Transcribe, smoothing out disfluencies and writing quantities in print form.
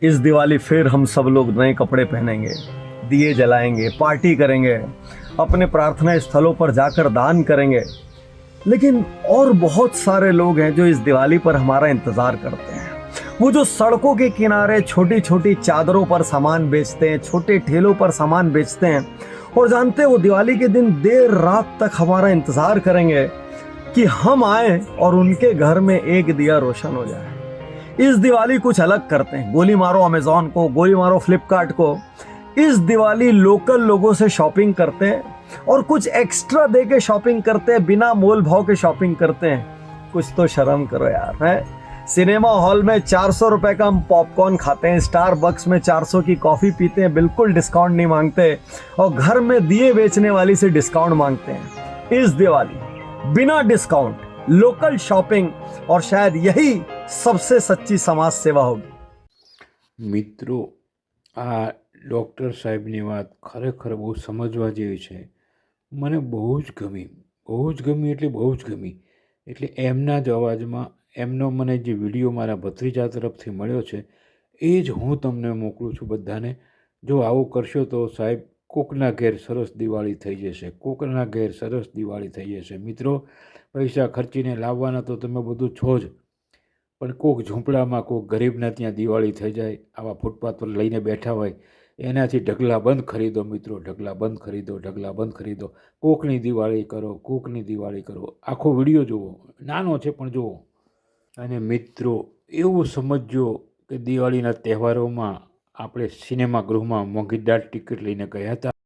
इस दिवाली फिर हम सब लोग नए कपड़े पहनेंगे, दिए जलाएंगे, पार्टी करेंगे, अपने प्रार्थना स्थलों पर जाकर दान करेंगे। लेकिन और बहुत सारे लोग हैं जो इस दिवाली पर हमारा इंतजार करते हैं। वो जो सड़कों के किनारे छोटी छोटी चादरों पर सामान बेचते हैं, छोटे ठेलों पर सामान बेचते हैं और जानते हैं वो दिवाली के दिन देर रात तक हमारा इंतजार करेंगे कि हम आए और उनके घर में एक दिया रोशन हो जाए। इस दिवाली कुछ अलग करते हैं, गोली मारो अमेजॉन को, गोली मारो फ्लिपकार्ट को। इस दिवाली लोकल लोगों से शॉपिंग करते हैं और कुछ एक्स्ट्रा दे के शॉपिंग करते हैं, बिना मोल भाव के शॉपिंग करते हैं। कुछ तो शर्म करो यार। है सिनेमा हॉल में 400 रुपए का हम पॉपकॉर्न खाते हैं, स्टारबक्स में 400 की कॉफी पीते हैं, बिल्कुल डिस्काउंट नहीं मांगते, और घर में दिए बेचने वाली से डिस्काउंट मांगते हैं। इस दिवाली बिना डिस्काउंट लोकल शॉपिंग, और शायद यही सबसे सच्ची समाज सेवा होगी। મિત્રો, આ ડૉક્ટર સાહેબની વાત ખરેખર બહુ સમજવા જેવી છે. મને બહુ જ ગમી એટલે બહુ જ ગમી. એટલે એમના જ અવાજમાં એમનો મને જે વિડીયો મારા ભત્રીજા તરફથી મળ્યો છે એ જ હું તમને મોકલું છું બધાને. જો આવું કરશો તો સાહેબ કોકના ઘેર સરસ દિવાળી થઈ જશે, કોકના ઘેર સરસ દિવાળી થઈ જશે. મિત્રો, પૈસા ખર્ચીને લાવવાના તો તમે બધું છો જ, પણ કોક ઝૂંપડામાં કોક ગરીબના ત્યાં દિવાળી થઈ જાય, આવા ફૂટપાથ પર લઈને બેઠા હોય એનાથી ઢગલા બંધ ખરીદો મિત્રો, ઢગલા બંધ ખરીદો, ઢગલા બંધ ખરીદો. કોકની દિવાળી કરો, કોકની દિવાળી કરો. આખો વિડીયો જુઓ, નાનો છે પણ જુઓ. અને મિત્રો, એવું સમજજો કે દિવાળીના તહેવારોમાં આપણે સિનેમાગૃહમાં મોંઘીદાર ટિકિટ લઈને ગયા હતા.